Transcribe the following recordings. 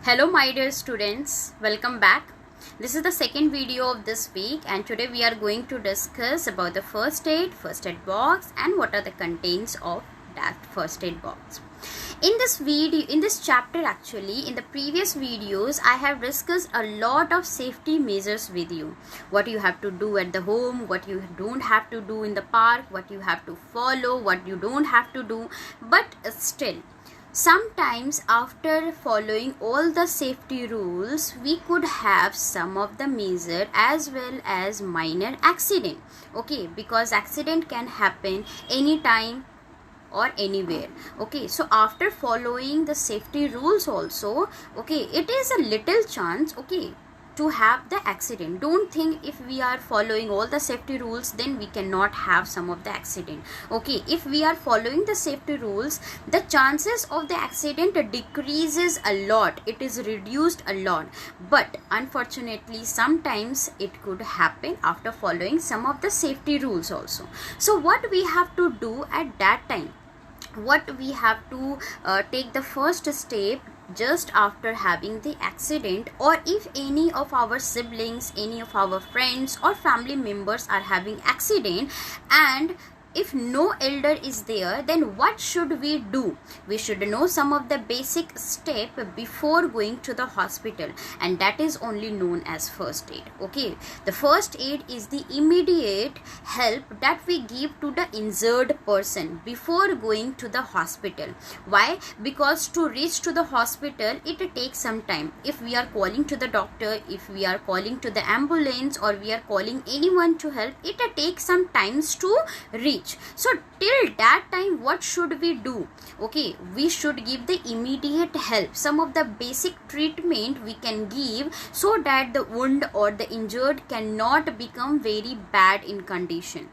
Hello my dear students, welcome back. This is the second video of this week and today we are going to discuss about the first aid box and what are the contents of that first aid box. In this chapter actually, in the previous videos, I have discussed a lot of safety measures with you. What you have to do at the home, what you don't have to do in the park, what you have to follow, what you don't have to do. But still, sometimes after following all the safety rules, we could have some of the major as well as minor accident. Okay, because accident can happen anytime or anywhere. Okay, so after following the safety rules also, okay, it is a little chance, okay, to have the accident. Don't think if we are following all the safety rules then we cannot have some of the accident. Okay, if we are following the safety rules, the chances of the accident decreases a lot, it is reduced a lot. But unfortunately sometimes it could happen after following some of the safety rules also. So what we have to do at that time, what we have to take the first step just after having the accident, or if any of our siblings, any of our friends or family members are having accident and if no elder is there, then what should we do? We should know some of the basic step before going to the hospital, and that is only known as first aid. Okay, the first aid is the immediate help that we give to the injured person before going to the hospital. Why? Because to reach to the hospital it takes some time. If we are calling to the doctor, if we are calling to the ambulance, or we are calling anyone to help, it takes some times to reach. So till that time what should we do? Okay, we should give the immediate help, some of the basic treatment we can give so that the wound or the injured cannot become very bad in condition.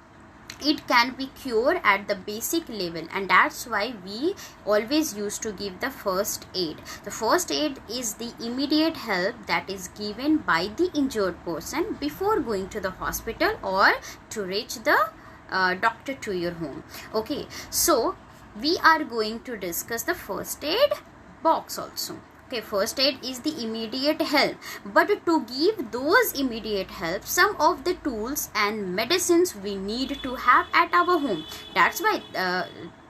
It can be cured at the basic level, and that's why we always used to give the first aid. The first aid is the immediate help that is given by the injured person before going to the hospital or to reach the doctor to your home. Okay, so we are going to discuss the first aid box also. Okay, first aid is the immediate help, but to give those immediate help, some of the tools and medicines we need to have at our home. That's why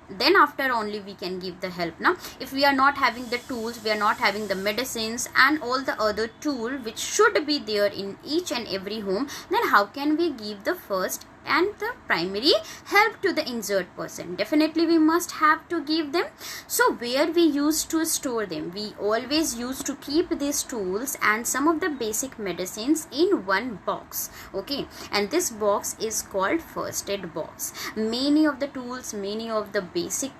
then after only we can give the help. Now if we are not having the tools, we are not having the medicines and all the other tool which should be there in each and every home, then how can we give the first and the primary help to the injured person? Definitely we must have to give them. So where we used to store them? We always used to keep these tools and some of the basic medicines in one box. Okay, and this box is called first aid box. Many of the tools, many of the basic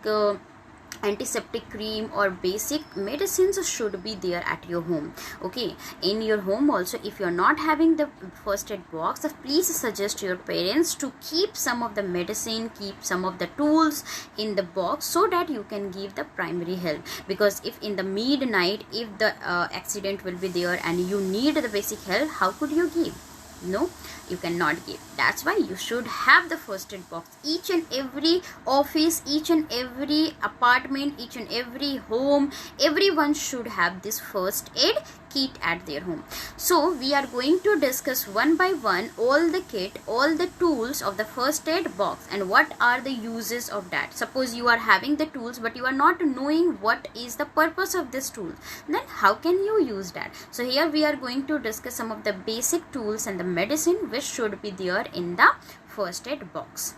antiseptic cream or basic medicines should be there at your home. Okay, in your home also, if you're not having the first aid box, please suggest your parents to keep some of the medicine, keep some of the tools in the box so that you can give the primary help. Because if in the midnight, if the accident will be there and you need the basic help, how could you give? No, you cannot give. That's why you should have the first aid box. Each and every office, each and every apartment, each and every home, everyone should have this first aid kit at their home. So we are going to discuss one by one all the kit, all the tools of the first aid box and what are the uses of that. Suppose you are having the tools but you are not knowing what is the purpose of this tool, then how can you use that? So here we are going to discuss some of the basic tools and the medicine which should be there in the first aid box.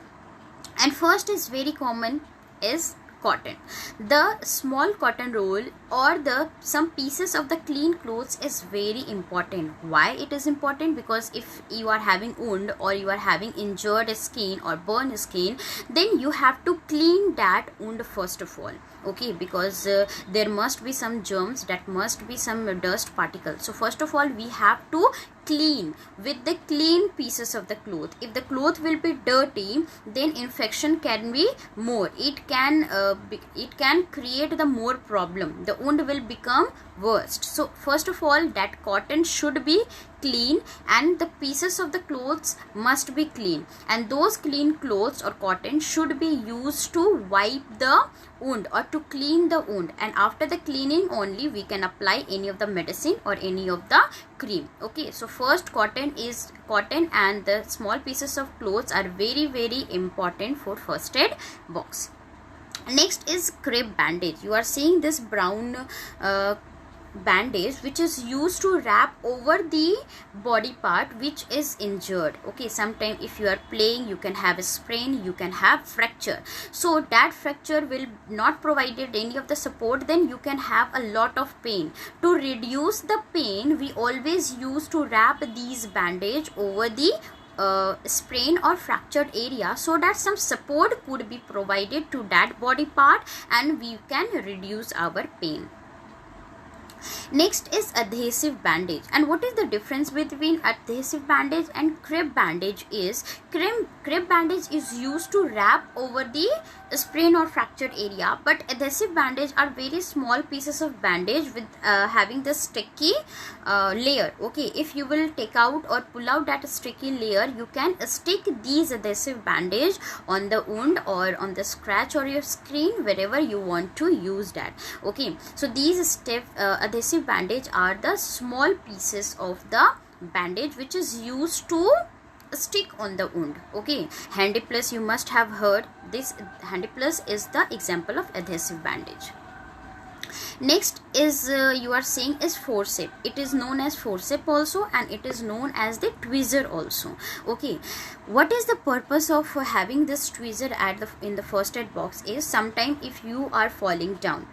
And first is very common is cotton. The small cotton roll or the some pieces of the clean clothes is very important. Why it is important? Because if you are having wound or you are having injured skin or burned skin, then you have to clean that wound first of all. Okay, because there must be some germs, that must be some dust particles. So first of all we have to clean with the clean pieces of the cloth. If the cloth will be dirty, then infection can be more. It can create the more problem. The wound will become worst. So first of all that cotton should be clean, and the pieces of the clothes must be clean, and those clean clothes or cotton should be used to wipe the wound or to clean the wound, and after the cleaning only we can apply any of the medicine or any of the cream. Okay, so first cotton and the small pieces of clothes are very important for first aid box. Next is crib bandage. You are seeing this brown bandage which is used to wrap over the body part which is injured. Okay, sometimes if you are playing, you can have a sprain, you can have fracture, so that fracture will not provided any of the support, then you can have a lot of pain. To reduce the pain, we always used to wrap these bandage over the sprain or fractured area, so that some support could be provided to that body part and we can reduce our pain. Next is adhesive bandage. And what is the difference between adhesive bandage and crib bandage is, crib bandage is used to wrap over the sprain or fractured area, but adhesive bandage are very small pieces of bandage with having the sticky layer. Okay, if you will take out or pull out that sticky layer, you can stick these adhesive bandage on the wound or on the scratch or your screen, wherever you want to use that. Okay, so these stiff adhesive bandage are the small pieces of the bandage which is used to stick on the wound. Okay, Handy Plus, you must have heard this. Handy Plus is the example of adhesive bandage. Next is you are saying is forceps. It is known as forceps also, and it is known as the tweezer also. Okay, what is the purpose of having this tweezer in the first aid box is, sometime if you are falling down,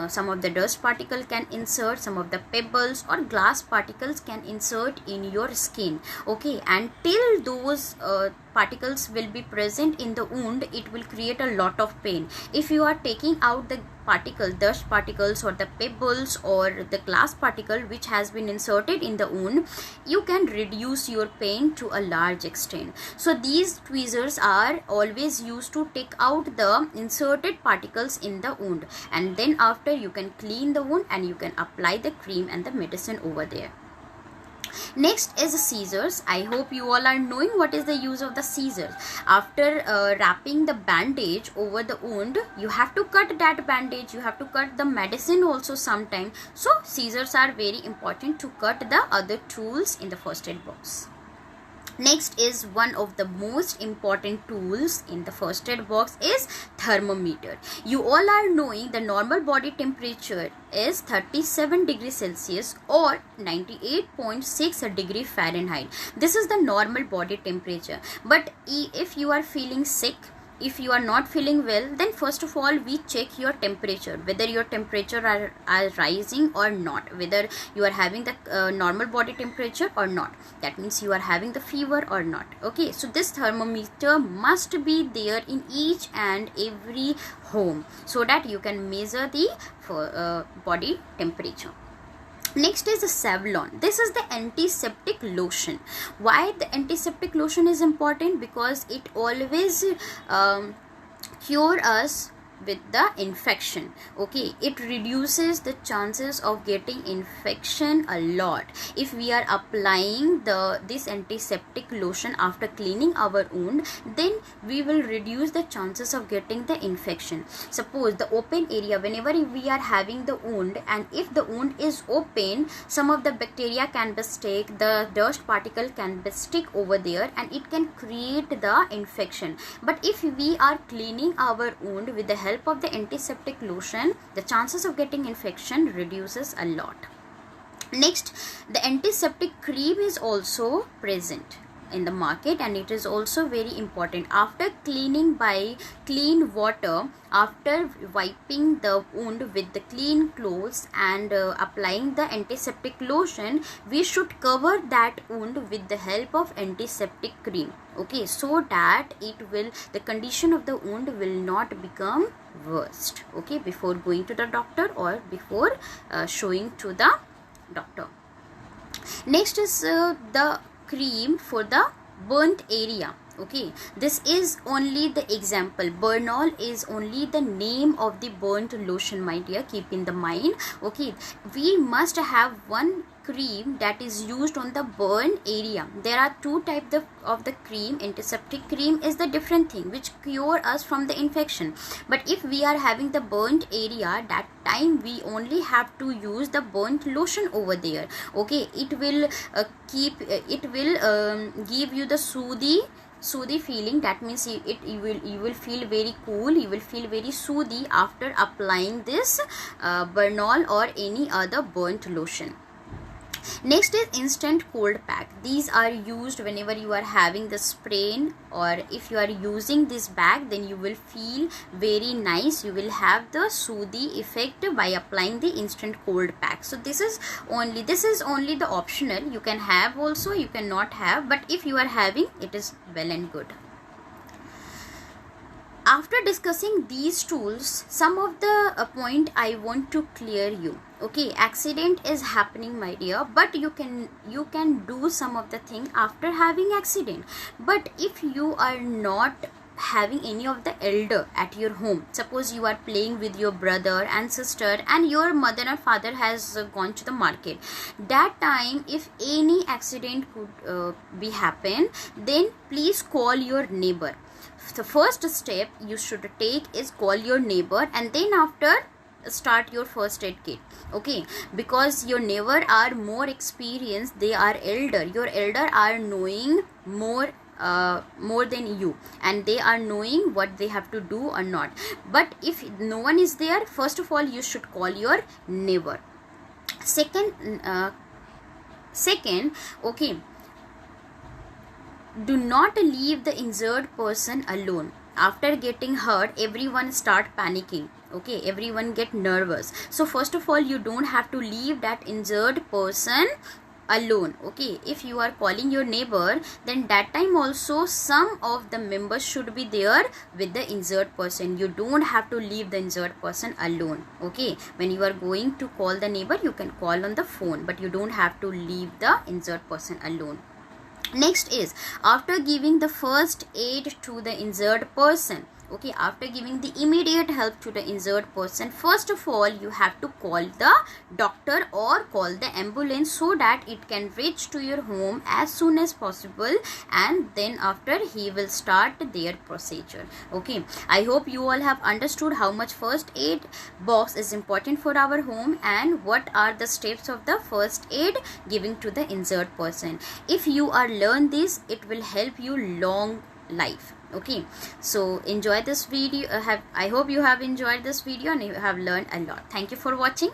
some of the dust particle can insert, some of the pebbles or glass particles can insert in your skin. Okay, and till those particles will be present in the wound, it will create a lot of pain. If you are taking out the dust particles or the pebbles or the glass particle which has been inserted in the wound, you can reduce your pain to a large extent. So these tweezers are always used to take out the inserted particles in the wound, and then after you can clean the wound and you can apply the cream and the medicine over there. Next is scissors. I hope you all are knowing what is the use of the scissors. After wrapping the bandage over the wound, you have to cut that bandage, you have to cut the medicine also sometime. So scissors are very important to cut the other tools in the first aid box. Next is one of the most important tools in the first aid box is thermometer. You all are knowing the normal body temperature is 37 degrees Celsius or 98.6 degree Fahrenheit. This is the normal body temperature. But if you are feeling sick, if you are not feeling well, then first of all we check your temperature, whether your temperature are rising or not, whether you are having the normal body temperature or not. That means you are having the fever or not. Okay, so this thermometer must be there in each and every home so that you can measure the body temperature. Next is the Savlon. This is the antiseptic lotion. Why the antiseptic lotion is important? Because it always cure us with the infection. Okay, it reduces the chances of getting infection a lot. If we are applying this antiseptic lotion after cleaning our wound, then we will reduce the chances of getting the infection. Suppose the open area, whenever we are having the wound, and if the wound is open, some of the bacteria can be stick, the dust particle can be stick over there and it can create the infection. But if we are cleaning our wound with the help of the antiseptic lotion, the chances of getting infection reduces a lot. Next, the antiseptic cream is also present in the market, and it is also very important. After cleaning by clean water, after wiping the wound with the clean clothes and applying the antiseptic lotion, we should cover that wound with the help of antiseptic cream. Okay, so that the condition of the wound will not become worst. Okay, before going to the doctor or before showing to the doctor. Next is the cream for the burnt area. Okay, this is only the example. Burnol is only the name of the burnt lotion, my dear, keep in the mind. Okay, we must have one cream that is used on the burn area. There are two types of the cream. Antiseptic cream is the different thing which cure us from the infection, but if we are having the burnt area, that time we only have to use the burnt lotion over there. Okay, it will give you the soothy feeling. That means you will feel very cool, you will feel very soothy after applying this Bernol or any other burnt lotion. Next is instant cold pack. These are used whenever you are having the sprain, or if you are using this bag, then you will feel very nice. You will have the soothy effect by applying the instant cold pack. So this is only the optional. You can have also, you cannot have, but if you are having, it is well and good. After discussing these tools, some of the point I want to clear you. Okay, accident is happening, my dear, but you can do some of the thing after having accident. But if you are not having any of the elder at your home, suppose you are playing with your brother and sister and your mother and father has gone to the market, that time if any accident could be happen, then please call your neighbor. The first step you should take is call your neighbor, and then after start your first aid kit. Okay, because your neighbor are more experienced, they are elder, your elder are knowing more than you, and they are knowing what they have to do or not. But if no one is there, first of all you should call your neighbor. Second, okay, do not leave the injured person alone. After getting hurt, everyone start panicking. Okay, everyone get nervous. So first of all, you don't have to leave that injured person alone. Okay, if you are calling your neighbor, then that time also some of the members should be there with the injured person. You don't have to leave the injured person alone. Okay, when you are going to call the neighbor, you can call on the phone, but you don't have to leave the injured person alone. Next is after giving the first aid to the injured person. Okay, after giving the immediate help to the injured person, first of all you have to call the doctor or call the ambulance so that it can reach to your home as soon as possible, and then after he will start their procedure. Okay, I hope you all have understood how much first aid box is important for our home and what are the steps of the first aid giving to the injured person. If you are learn this, it will help you long life. Okay, so enjoy this video. I hope you have enjoyed this video and you have learned a lot. Thank you for watching.